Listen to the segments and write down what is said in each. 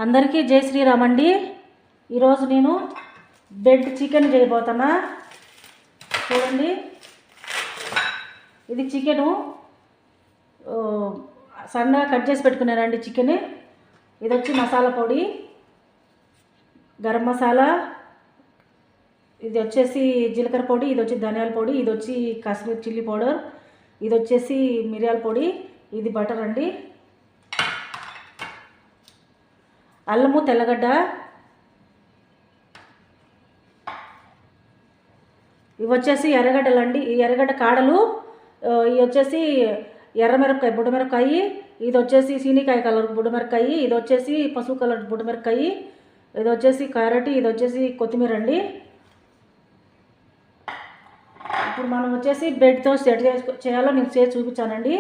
అందరికీ జై శ్రీరామ్ అండి. ఈరోజు నేను బెడ్ చికెన్ చేయబోతున్నా. చూడండి, ఇది చికెను సన్నగా కట్ చేసి పెట్టుకున్నానండి. చికెన్ ఇది వచ్చి మసాలా పొడి, గరం మసాలా, ఇది వచ్చేసి జీలకర్ర పొడి, ఇది వచ్చి ధనియాల పొడి, ఇది వచ్చి కాశ్మీర్ చిల్లీ పౌడర్, ఇది వచ్చేసి మిరియాల పొడి, ఇది బటర్ అండి. అల్లము, తెల్లగడ్డ, ఇవి వచ్చేసి ఎర్రగడ్డలు అండి. ఈ ఎర్రగడ్డ కాడలు, ఇవి వచ్చేసి ఎర్రమిరపకాయ, బుడ్డమిరపకాయ, ఇది వచ్చేసి సీనికాయ కలర్ బుడ్డమిరపకాయ, ఇది వచ్చేసి పసుపు కలర్ బుడ్డమిరపకాయ, ఇది వచ్చేసి క్యారెట్, ఇది వచ్చేసి కొత్తిమీర అండి. ఇప్పుడు మనం వచ్చేసి బ్రెడ్తో సెట్ చేయాలో నేను చేసి చూపించానండి.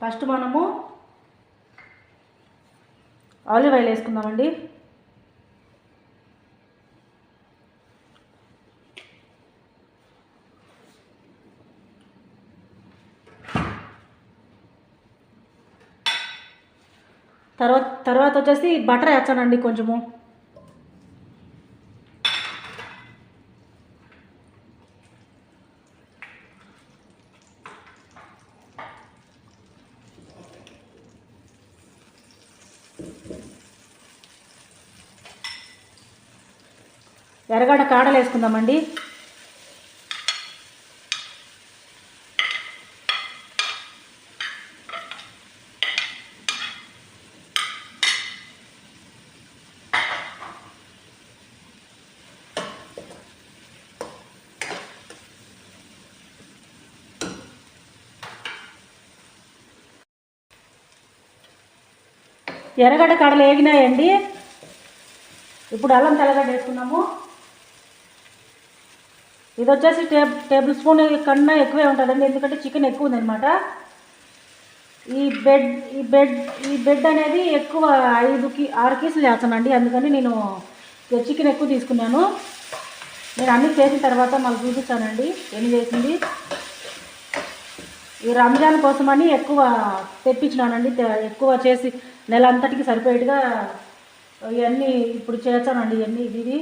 ఫస్ట్ మనము ఆలివ్ ఆయిల్ వేసుకుందామండి. తర్వాత వచ్చేసి బటర్ వేస్తానండి కొంచెము. ఎర్రగడ్డ కాడలు వేసుకుందామండి. ఎర్రగడ్డ కాడలు వేగినాయండి. ఇప్పుడు అల్లం తెల్లగడ్డ వేసుకున్నాము. ఇది వచ్చేసి టేబుల్ స్పూన్ కన్నా ఎక్కువే ఉంటుందండి, ఎందుకంటే చికెన్ ఎక్కువ ఉందన్నమాట. ఈ బెడ్ అనేది ఎక్కువ 6 కేసులు వేస్తానండి, అందుకని నేను చికెన్ ఎక్కువ తీసుకున్నాను. నేను అన్నీ చేసిన తర్వాత మళ్ళీ చూపిస్తానండి ఎన్ని చేసింది. ఈ రంజాన్ కోసమని ఎక్కువ తెప్పించినానండి, ఎక్కువ చేసి నెల అంతటికి సరిపోయేట్టుగా ఇవన్నీ ఇప్పుడు చేస్తానండి. ఇవన్నీ ఇది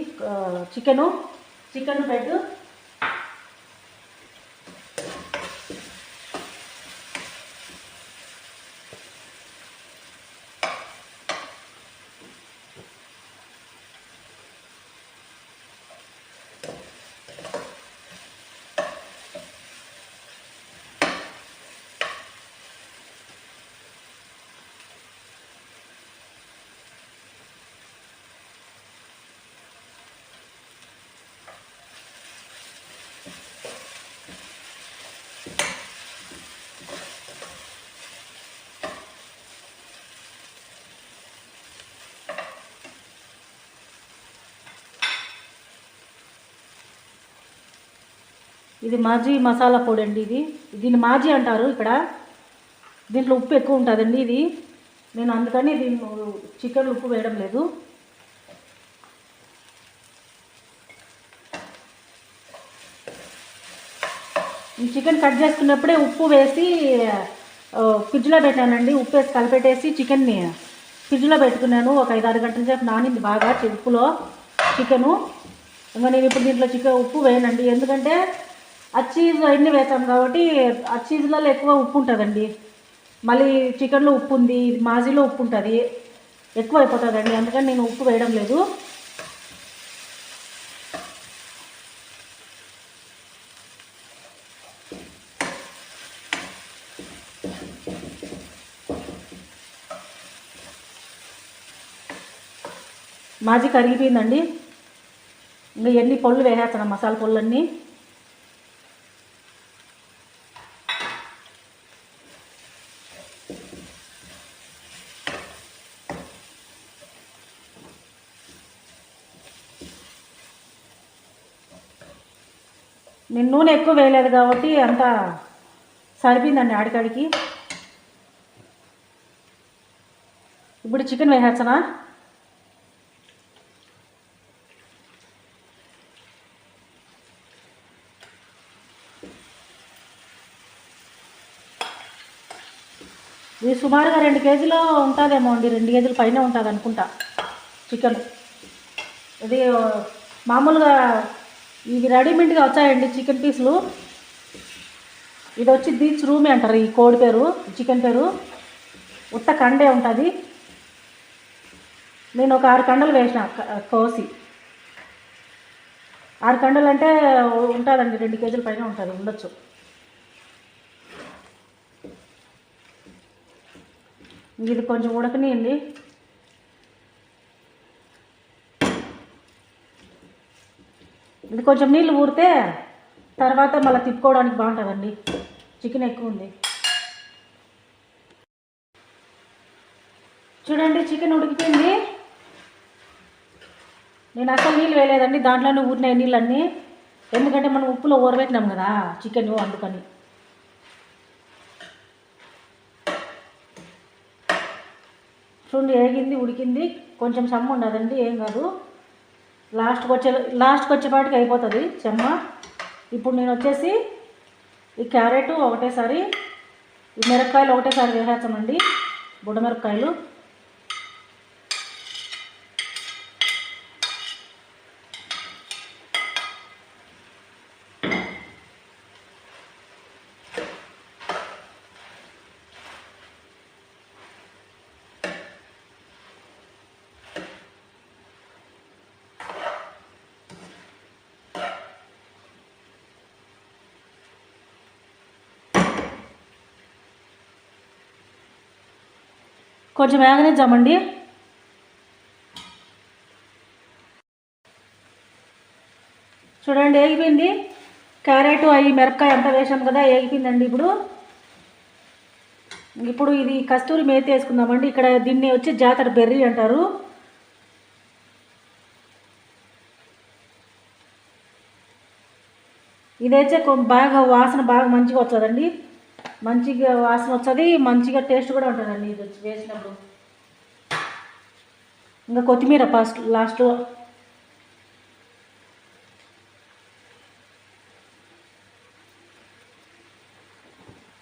చికెన్ బెడ్. ఇది మాజీ మసాలా పొడి అండి. దీన్ని మాజీ అంటారు ఇక్కడ. దీంట్లో ఉప్పు ఎక్కువ ఉంటుందండి. ఇది నేను అందుకని దీన్ని చికెన్ ఉప్పు వేయడం లేదు. ఈ చికెన్ కట్ చేసుకున్నప్పుడే ఉప్పు వేసి ఫ్రిడ్జ్లో పెట్టానండి. ఉప్పు వేసి కలిపెట్టేసి చికెన్ని ఫ్రిడ్జ్లో పెట్టుకున్నాను. ఒక 5-6 గంటల సేపు నానింది బాగా ఉప్పులో చికెను. ఇంకా నేను ఇప్పుడు దీంట్లో ఉప్పు వేయనండి, ఎందుకంటే ఆ చీజ్ అన్నీ వేసాం కాబట్టి ఆ చీజ్లలో ఎక్కువ ఉప్పు ఉంటుందండి. మళ్ళీ చికెన్లో ఉప్పు ఉంది, మాజీలో ఉప్పు ఉంటుంది, ఎక్కువ అయిపోతుందండి, అందుకని నేను ఉప్పు వేయడం లేదు. మాజీ కరిగిపోయిందండి. ఇంకా ఎన్ని పళ్ళు వేసేస్తాను, మసాలా పళ్ళన్నీ. నేను నూనె ఎక్కువ వేయలేదు కాబట్టి అంతా సరిపోయిందండి ఆడికాడికి. ఇప్పుడు చికెన్ వేసేస్తానా. ఇది సుమారుగా 2 కేజీలు ఉంటుందేమో అండి, 2 కేజీల పైన ఉంటుంది అనుకుంటా చికెన్. ఇది మామూలుగా ఇవి రెడీమేడ్గా వచ్చాయండి చికెన్ పీసులు. ఇది వచ్చి దీచ్ రూమి అంటారు ఈ కోడి పేరు, చికెన్ పేరు. ఉత్త కండే ఉంటుంది. నేను ఒక 6 కండలు వేసిన కోసి. 6 కండలు అంటే ఉంటుందండి, 2 కేజీల పైన ఉంటుంది, ఉండొచ్చు. ఇది కొంచెం ఉడకనియండి. ఇది కొంచెం నీళ్ళు ఊరితే తర్వాత మళ్ళీ తిప్పుకోవడానికి బాగుంటుందండి. చికెన్ ఎక్కువ ఉంది చూడండి. చికెన్ ఉడికిపోయింది. నేను అసలు నీళ్ళు వేయలేదండి, దాంట్లోనే ఊరినాయి నీళ్ళన్నీ. ఎందుకంటే మనం ఉప్పులో ఊరబెట్టినాం కదా చికెన్, అందుకని. చూడండి ఏగింది, ఉడికింది. కొంచెం చెమ్మ ఉండదండి, ఏం కాదు. లాస్ట్కి వచ్చేపాటికి అయిపోతుంది చెమ్మ. ఇప్పుడు నేను వచ్చేసి ఈ క్యారెట్ ఒకటేసారి, ఈ మిరపకాయలు ఒకటేసారి వేసేస్తామండి, బుడ్డమిరపకాయలు. కొంచెం వేగనిద్దామండి. చూడండి ఏగిపోయింది. క్యారెట్ అవి మిరపకాయ అంతా వేసాం కదా, ఏగిపోయిందండి. ఇప్పుడు ఇది కస్తూరి మేతి వేసుకుందామండి. ఇక్కడ దీన్ని వచ్చి జాతర బెర్రీ అంటారు. ఇదైతే బాగా వాసన బాగా మంచిగా వస్తుందండి, మంచిగా వాసన వస్తుంది, మంచిగా టేస్ట్ కూడా ఉంటుందండి ఇది వచ్చి వేసినప్పుడు. ఇంకా కొత్తిమీర లాస్ట్లో.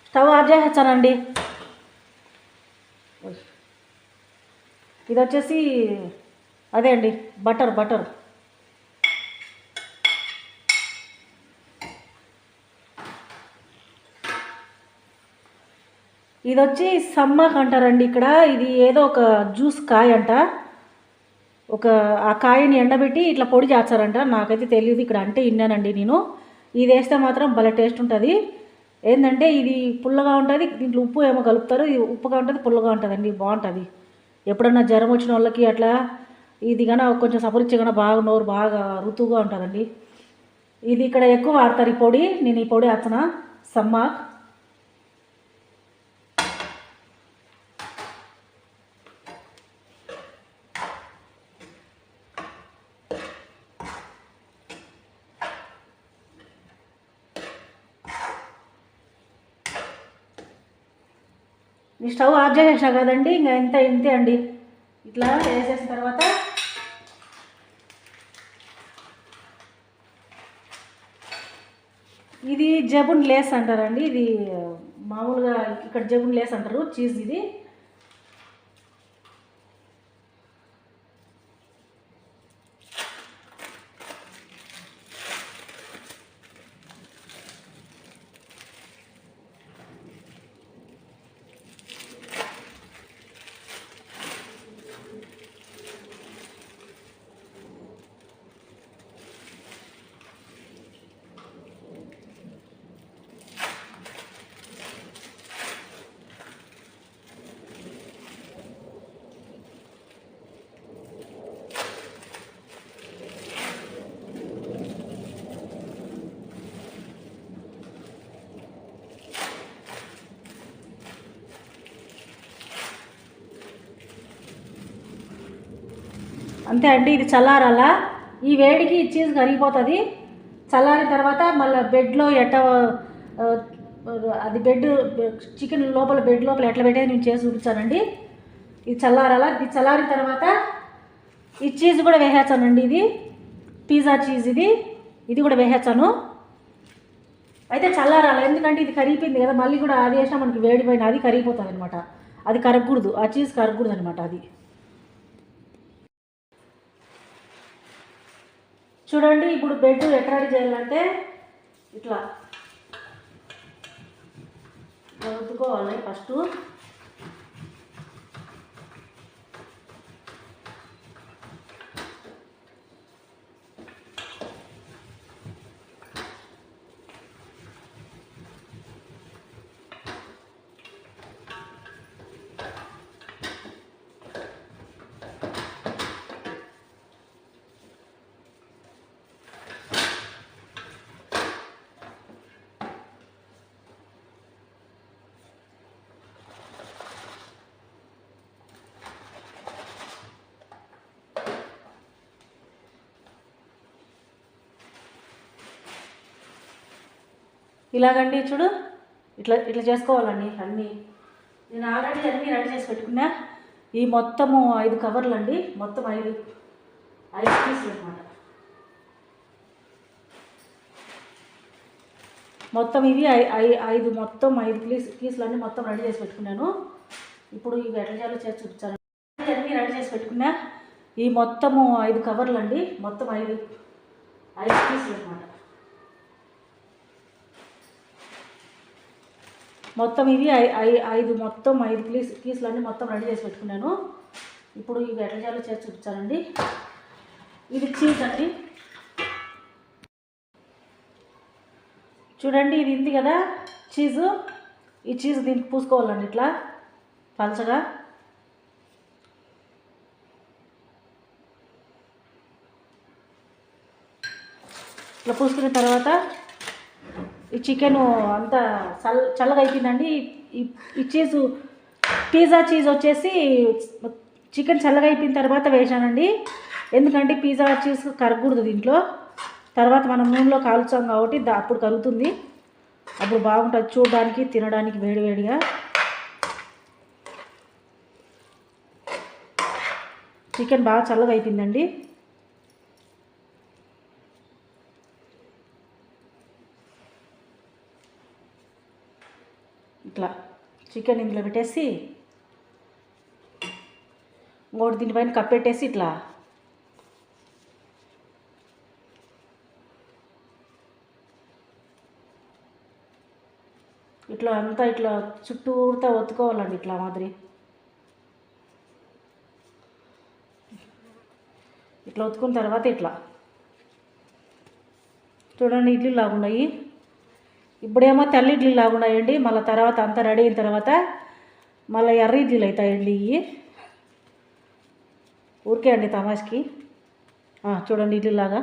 స్టవ్ ఆఫ్ చేసేస్తానండి. ఇది వచ్చేసి అదే అండి బటర్. ఇది వచ్చి సమ్మక్ అంటారండి ఇక్కడ. ఇది ఏదో ఒక జ్యూస్ కాయ అంట. ఆ కాయని ఎండబెట్టి ఇట్లా పొడి చేస్తారంట, నాకైతే తెలియదు. ఇక్కడ అంటే విన్నానండి నేను. ఇది వేస్తే మాత్రం భలే టేస్ట్ ఉంటుంది. ఏంటంటే ఇది పుల్లగా ఉంటుంది, దీంట్లో ఉప్పు ఏమో కలుపుతారు. ఇది ఉప్పుగా ఉంటుంది, పుల్లగా ఉంటుందండి, బాగుంటుంది. ఎప్పుడన్నా జ్వరం వచ్చిన వాళ్ళకి అట్లా ఇది కన్నా కొంచెం సపరిచ్చి కన్నా బాగా నోరు బాగా రుతువుగా ఉంటుందండి. ఇది ఇక్కడ ఎక్కువ వాడతారు ఈ పొడి. నేను ఈ పొడి వేస్తున్నా, సమ్మాక్. ఈ స్టవ్ ఆఫ్ చేసేసా కదండి, ఇంకా ఇంతే అండి. ఇట్లా వేసేసిన తర్వాత ఇది జబున్ లేస్ అంటారండి. ఇది మామూలుగా ఇక్కడ జబున్ లేస్ అంటారు, చీజ్ ఇది. అంతే అండి. ఇది చల్లారాలా. ఈ వేడికి చీజ్ కరిగిపోతుంది. చల్లారిన తర్వాత మళ్ళీ బెడ్లో అది చికెన్ లోపల బెడ్ లోపల ఎట్లా పెట్టేది నేను చేసి చూపించానండి. ఇది చల్లారాలా. ఇది చల్లారిన తర్వాత ఈ చీజ్ కూడా వేసేస్తానండి. ఇది పిజ్జా చీజ్, ఇది కూడా వేసేస్తాను. అయితే చల్లారాలి, ఎందుకంటే ఇది కరిగిపోయింది కదా, మళ్ళీ కూడా అది వేసినా మనకి వేడిపోయిన అది కరిగిపోతుంది అనమాట. అది కరగకూడదు, ఆ చీజ్ కరగకూడదు అనమాట. అది చూడండి. ఇప్పుడు బెడ్ ఎట్లా రెడీ చేయాలంటే ఇట్లా రుద్దుకోవాలి ఫస్ట్. ఇలాగండి చూడు, ఇట్లా ఇట్లా చేసుకోవాలండి అన్నీ. నేను ఆల్రెడీ అన్నీ రెడీ చేసి పెట్టుకున్నా. ఈ మొత్తము 5 కవర్లు అండి, మొత్తం 5 పీసులు అనమాట. మొత్తం ఇవి 5 పీసులు అన్నీ మొత్తం రెడీ చేసి పెట్టుకున్నాను. ఇప్పుడు ఇవి ఎట్లా చేయాలో చేసి చూపించాను. అన్నీ రెడీ చేసి పెట్టుకున్నా. ఈ మొత్తము 5 కవర్లు అండి, మొత్తం 5 పీసులు అనమాట. మొత్తం ఇవి 5 పీసులు అన్నీ మొత్తం రెడీ చేసి పెట్టుకున్నాను. ఇప్పుడు ఇవి ఎట్లా చేయాలో చేసి చూపించానండి. ఇది చీజ్ అండి, చూడండి. ఇది ఉంది కదా చీజు, ఈ చీజ్ దీనికి పూసుకోవాలండి ఇట్లా పలచగా. ఇట్లా పూసుకున్న తర్వాత ఈ చికెన్ అంతా చల్లగా అయిపోయిందండి. ఈ చీజు పిజ్జా చీజ్ వచ్చేసి చికెన్ చల్లగా అయిపోయిన తర్వాత వేసానండి. ఎందుకంటే పిజ్జా చీజ్ కరగకూడదు దీంట్లో. తర్వాత మనం నూనెలో కాల్చాం కాబట్టి అప్పుడు కరుగుతుంది, అప్పుడు బాగుంటుంది చూడడానికి, తినడానికి వేడివేడిగా. చికెన్ బాగా చల్లగా అయిపోయిందండి. ఇట్లా చికెన్ ఇందులో పెట్టేసి ఇంకోటి దీనిపైన కప్పెట్టేసి ఇట్లా ఇట్లా అంతా ఇట్లా చుట్టూతా ఒత్తుకోవాలండి ఇట్లా మాదిరి. ఇట్లా ఒత్తుకున్న తర్వాత ఇట్లా చూడండి ఇడ్లీ లాగున్నాయి. ఇప్పుడేమో తెల్ల ఇడ్లీ లాగున్నాయండి, మళ్ళీ తర్వాత అంతా రెడీ అయిన తర్వాత మళ్ళీ ఎర్ర ఇడ్లీలు అవుతాయండి. ఇవి ఊరికే అండి తమాష్కి. చూడండి ఇడ్లీలాగా.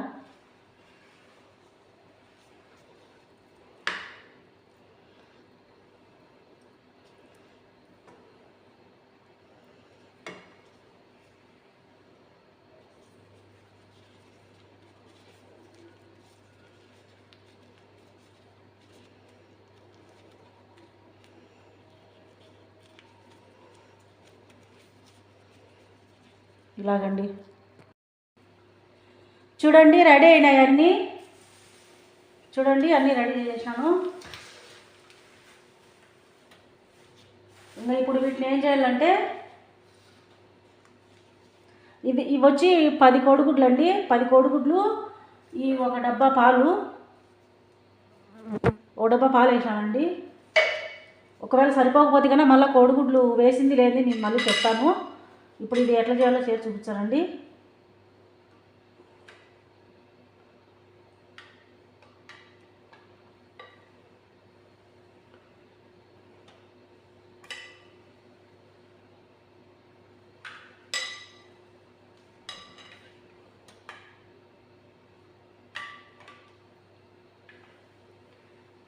ఇలాగండి చూడండి రెడీ అయినాయి అన్నీ. చూడండి అన్నీ రెడీ చేసాను. ఇంకా ఇప్పుడు వీటిని ఏం చేయాలంటే ఇవి వచ్చి 10 కోడిగుడ్లు అండి. 10 కోడిగుడ్లు, ఈ ఒక డబ్బా పాలు, వేసానండి. ఒకవేళ సరిపోకపోతే కన్నా మళ్ళీ కోడిగుడ్లు వేసింది లేని నేను మళ్ళీ చెప్తాను. ఇప్పుడు ఇది ఎట్లా చేయాలో చేసి చూపించానండి.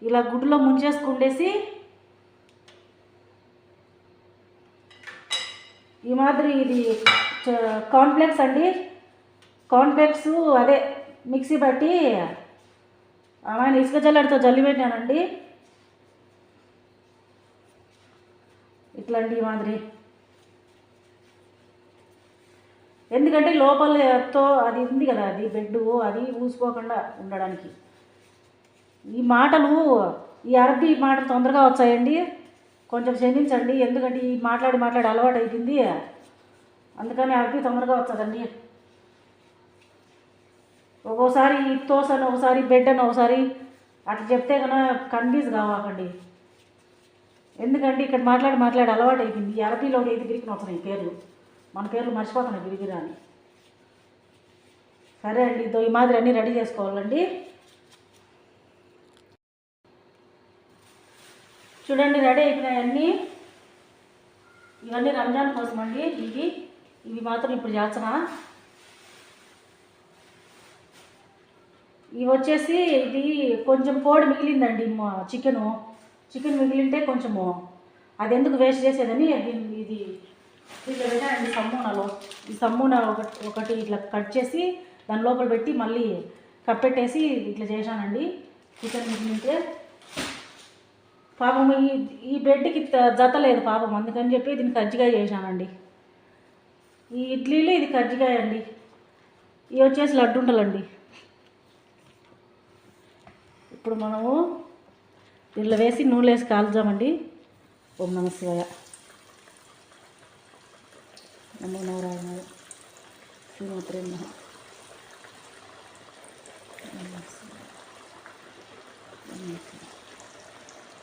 ఇలా గుడ్లో ముంచేసుకుండేసి ఈ మాదిరి. ఇది కార్న్ఫ్లెక్స్ అండి, కార్న్ఫ్లెక్స్ అదే మిక్సీ పట్టి ఆయన ఇసుక జల్లెడతో జల్లి పెట్టానండి. ఇట్లాంటి ఈ మాదిరి. ఎందుకంటే లోపలతో అది ఉంది కదా, అది బెడ్, అది ఊసిపోకుండా ఉండడానికి. ఈ అరబీ మాటలు తొందరగా వచ్చాయండి. కొంచెం క్షమించండి, ఎందుకంటే ఈ మాట్లాడి అలవాటు అయిపోయింది, అందుకని అవి తొందరగా వస్తుందండి. ఒక్కోసారి తోసని, ఒకసారి బెడ్ అని, ఒకసారి అట్లా చెప్తే కన్నా కన్ఫ్యూజ్ కావాకండి. ఎందుకంటే ఇక్కడ మాట్లాడి అలవాటు అయిపోయింది. ఈ అరబీలో ఏది బిరికిన వస్తున్నాయి పేర్లు, మన పేర్లు మర్చిపోతున్నాయి బిరిగిరా అని. సరే అండి, ఈ మాదిరి అన్నీ రెడీ చేసుకోవాలండి. చూడండి రెడీ అయిపోయినాయి అన్నీ. ఇవన్నీ రంజాన్ కోసం అండి. ఇవి మాత్రం ఇప్పుడు చేస్తున్నా. ఇవి వచ్చేసి ఇది కొంచెం కోడి మిగిలిందండి, చికెన్ మిగిలింటే కొంచెము అది ఎందుకు వేస్ట్ చేసేదని ఇది ఇట్లా పెట్టానండి సమ్మూనలో. ఈ సమ్మూన ఒకటి ఇట్లా కట్ చేసి దాని లోపల పెట్టి మళ్ళీ కప్పెట్టేసి ఇట్లా చేశానండి. చికెన్ మిగిలింటే పాపం ఈ బ్రెడ్కి జత లేదు పాపం, అందుకని చెప్పి దీన్ని కజ్జికాయ చేశానండి. ఈ ఇడ్లీలు ఇది కజ్జికాయ అండి. ఇవి వచ్చేసి లడ్డుంటలండి. ఇప్పుడు మనము దీంట్లో వేసి నూనె వేసి కాల్చామండి. ఓం నమః శివాయ, నమో నారాయణాయ, శ్రీమాత్రే నమః.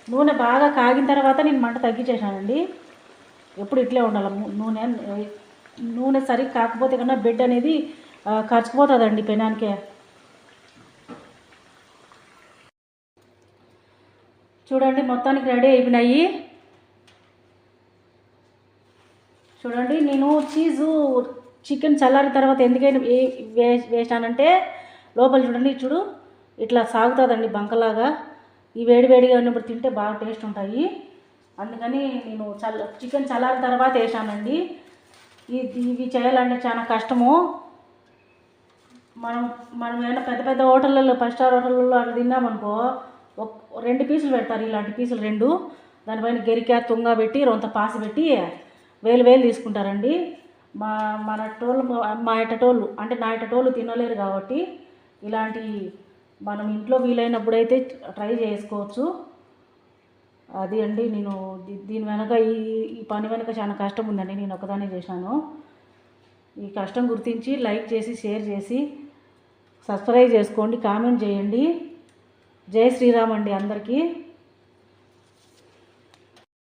నూనె బాగా కాగిన తర్వాత నేను మంట తగ్గించేసానండి. ఎప్పుడు ఇట్లే ఉండాలి నూనె సరిగ్గా కాకపోతే కన్నా బెడ్ అనేది ఖర్చుకుపోతుందండి పెనానికే. చూడండి మొత్తానికి రెడీ అయిపోయినాయి. చూడండి నేను చికెన్ చల్లారిన తర్వాత ఎందుకైనా వేసానంటే లోపల చూడండి ఇట్లా సాగుతుందండి బంకలాగా. ఈ వేడిగా ఉన్నప్పుడు తింటే బాగా టేస్ట్ ఉంటాయి. అందుకని నేను చికెన్ చల్లారిన తర్వాత వేసానండి. ఇవి చేయాలంటే చాలా కష్టము. మనం ఏమైనా పెద్ద హోటళ్ళల్లో, 5 స్టార్ హోటళ్ళలో అట్లా తిన్నామనుకో 2 పీసులు పెడతారు, ఇలాంటి పీసులు 2. దానిపైన గెరికా తుంగ పెట్టి రొంత పాసి పెట్టి వేలు తీసుకుంటారండి. మా ఎటటోళ్ళు అంటే నా ఎటటోళ్ళు తినలేరు కాబట్టి ఇలాంటి మనం ఇంట్లో వీలైనప్పుడు అయితే ట్రై చేసుకోవచ్చు. అది అండి, నేను దీని వెనక ఈ పని వెనక చాలా కష్టం ఉందండి. నేను ఒకదానే చేశాను. ఈ కష్టం గుర్తించి లైక్ చేసి, షేర్ చేసి, సబ్స్క్రైబ్ చేసుకోండి, కామెంట్ చేయండి. జై శ్రీరామ్ అండి అందరికీ.